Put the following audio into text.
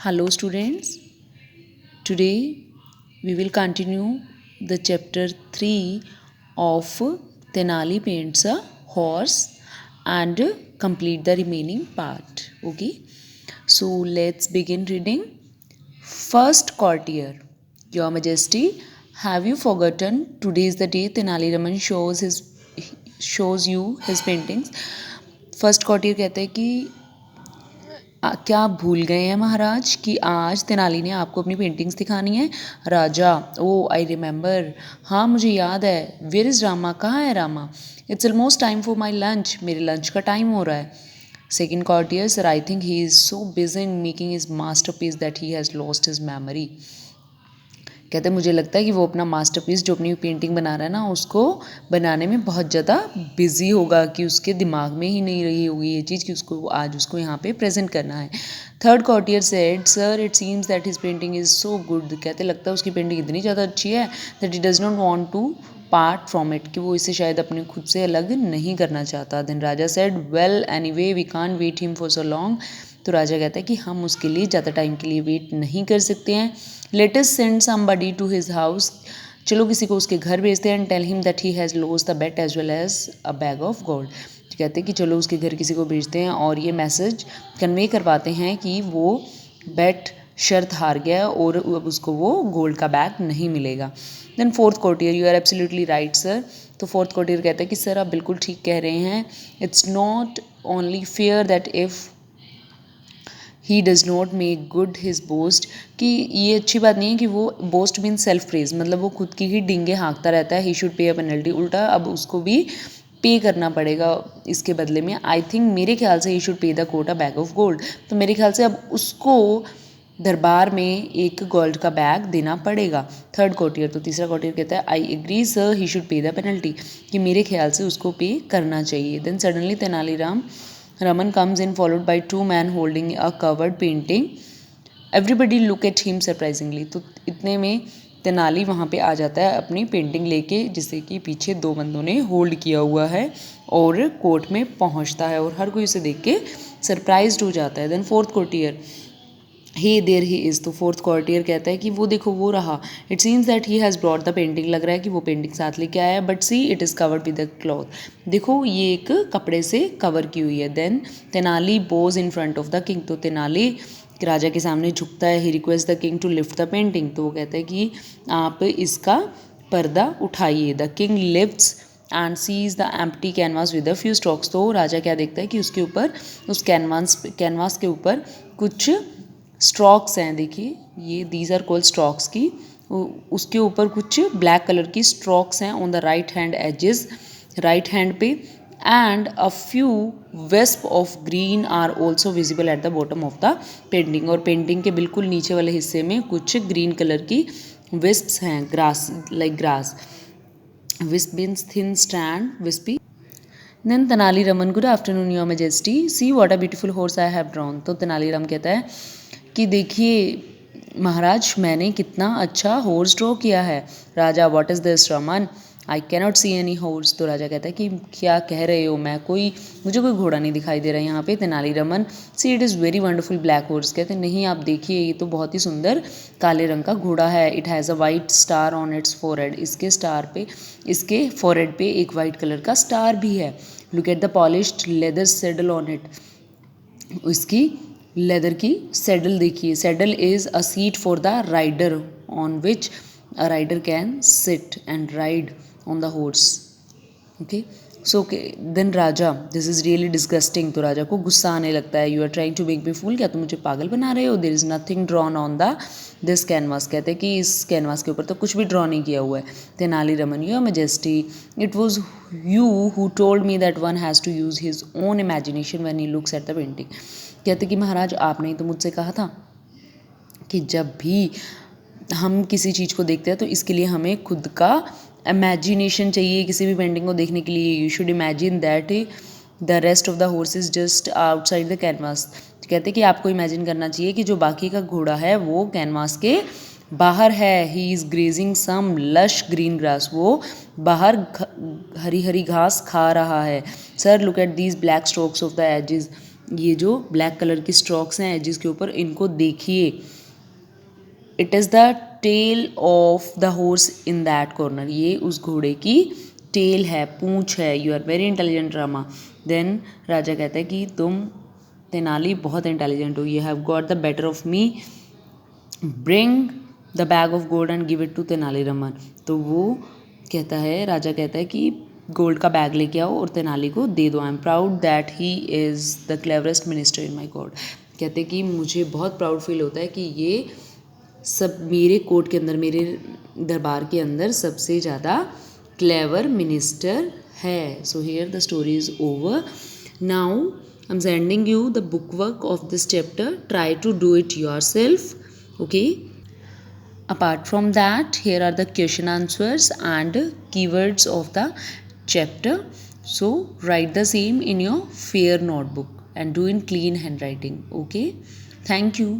Hello students, today we will continue the chapter 3 of Tenali paints a horse and complete the remaining part. Okay, so let's begin reading. First courtier, Your Majesty, have you forgotten today is the day Tenali Raman shows you his paintings? First कॉटियर कहते हैं कि क्या आप भूल गए हैं महाराज कि आज तेनाली ने आपको अपनी पेंटिंग्स दिखानी है? राजा, ओ आई रिमेंबर, हाँ मुझे याद है. वेयर इज़ रामा, कहाँ है Rama? It's almost time for my lunch, मेरे लंच का टाइम हो रहा है. Second courtier, sir I think he is so busy in making his masterpiece that he has lost his memory. कहते हैं मुझे लगता है कि वो अपना मास्टरपीस जो अपनी पेंटिंग बना रहा है ना उसको बनाने में बहुत ज़्यादा बिजी होगा कि उसके दिमाग में ही नहीं रही होगी ये चीज़ कि उसको आज उसको यहाँ पे प्रेजेंट करना है. Third courtier said, sir it seems that his painting is so good. कहते लगता है उसकी पेंटिंग इतनी ज़्यादा अच्छी है that he does not want to part from it, कि वो इसे शायद अपने खुद से अलग नहीं करना चाहता. Then raja said, well anyway we can't wait him for so long. तो राजा कहता है कि हम उसके लिए ज़्यादा टाइम के लिए वेट नहीं कर सकते हैं. Let us send somebody to his house, चलो किसी को उसके घर भेजते हैं. And tell him that he has lost the bet as well as a bag of gold. कहते हैं कि चलो उसके घर किसी को भेजते हैं और ये मैसेज कन्वे करवाते हैं कि वो बेट शर्त हार गया और अब उसको वो गोल्ड का बैग नहीं मिलेगा. Then fourth courtier, you are absolutely right sir. तो फोर्थ कोर्टियर कहता है कि सर आप बिल्कुल ठीक कह रहे हैं. It's not only fair that if he does not make good his boast, कि ये अच्छी बात नहीं है कि वो बोस्ट मीन सेल्फ प्रेज, मतलब वो खुद की ही डिंगे हाँकता रहता है. ही शुड पे अ पेनल्टी, उल्टा अब उसको भी पे करना पड़ेगा इसके बदले में. आई थिंक मेरे ख्याल से he should pay the coat a bag of gold. तो मेरे ख्याल से अब उसको दरबार में एक गोल्ड का बैग देना पड़ेगा. थर्ड कोर्टियर, तो तीसरा कोर्टियर कहता है I agree sir he should pay the penalty, कि मेरे ख्याल से उसको पे करना चाहिए. Then suddenly Tenaliram Raman comes in followed by two men holding a covered painting. Everybody look at him surprisingly. तो इतने में तेनाली वहाँ पे आ जाता है अपनी पेंटिंग लेके, जिसे कि पीछे दो बंदों ने होल्ड किया हुआ है, और कोर्ट में पहुँचता है और हर कोई उसे देख के सरप्राइज्ड हो जाता है. Then fourth courtier, hey there he is. तो फोर्थ कॉर्टियर कहता है कि वो देखो वो रहा. It seems that he has brought the painting, लग रहा है कि वो पेंटिंग साथ लेके आया है. But see it is covered with the cloth, देखो ये एक कपड़े से कवर की हुई है. Then Tenali bows in front of the king. तो तेनाली राजा के सामने झुकता है. He request the king to lift the painting. तो वो कहता है कि आप इसका पर्दा उठाइए. The king lifts and sees the empty canvas with a few strokes. तो राजा क्या देखता है कि उसके ऊपर उस कैनवास के ऊपर कुछ स्ट्रोक्स हैं. देखिए ये दीज आर कॉल्ड स्ट्रोक्स की, उसके ऊपर कुछ ब्लैक कलर की स्ट्रोक्स हैं on the right hand edges, right hand पे. And a few wisps of green are also visible at the bottom of the painting. और पेंटिंग के बिल्कुल नीचे वाले हिस्से में कुछ ग्रीन कलर की विस्प्स हैं, grass like grass. Wisp means thin strand, wispy. Then Tenali Raman, good afternoon your majesty, see what a beautiful horse I have drawn. तो तेनालीराम कहता है कि देखिए महाराज मैंने कितना अच्छा हॉर्स ड्रॉ किया है. राजा, what is this Raman, I cannot see any horse. तो राजा कहता है कि क्या कह रहे हो, मुझे कोई घोड़ा नहीं दिखाई दे रहा है यहाँ पे. तेनालीरामन, सी it is very wonderful black horse. कहते हैं नहीं आप देखिए ये तो बहुत ही सुंदर काले रंग का घोड़ा है. It has a white star on its forehead, इसके फोरहेड पे एक वाइट कलर का स्टार भी है. Look at the polished leather saddle on it, इसकी लेदर की सेडल देखिए. Saddle is a seat for the rider on which a rider can sit and ride on the horse. Okay so then raja, this is really disgusting. तो राजा को गुस्सा आने लगता है. You are trying to make me fool, क्या तुम मुझे पागल बना रहे हो. There is nothing drawn on the this canvas. कहते हैं कि इस कैनवास के ऊपर तो कुछ भी ड्रॉ नहीं किया हुआ है. Tenaliraman, your majesty, it was you who told me that one has to use his own imagination when he looks at the painting. कहते कि महाराज आपने ही तो मुझसे कहा था कि जब भी हम किसी चीज़ को देखते हैं तो इसके लिए हमें खुद का इमेजिनेशन चाहिए. किसी भी पेंटिंग को देखने के लिए you should imagine that the rest of the horse is just outside the canvas. कहते हैं कि आपको इमेजिन करना चाहिए कि जो बाकी का घोड़ा है वो कैनवास के बाहर है. He is grazing some lush green grass, वो बाहर हरी हरी घास खा रहा है. Sir look at these black strokes of the edges, ये जो ब्लैक कलर की स्ट्रोक्स हैं एजिस के ऊपर, इनको देखिए. It is the tail of the horse in that corner. ये उस घोड़े की टेल है, पूंछ है. You are very intelligent Rama. देन राजा कहता है कि तुम तेनाली बहुत इंटेलिजेंट हो. You have got the better of me. Bring the bag of gold and give it to Tenali Raman. तो वो कहता है, राजा कहता है कि गोल्ड का बैग लेके आओ और तेनाली को दे दो. I am proud that he is the cleverest minister in my court. कहते हैं कि मुझे बहुत प्राउड फील होता है कि ये सब मेरे कोर्ट के अंदर, मेरे दरबार के अंदर सबसे ज़्यादा क्लेवर मिनिस्टर है. So here the story is over. Now I am sending you the book work of this chapter. Try to do it yourself. Okay. Apart from that, here are the question answers and keywords of the chapter. So write the same in your fair notebook and do in clean handwriting. Okay. Thank you.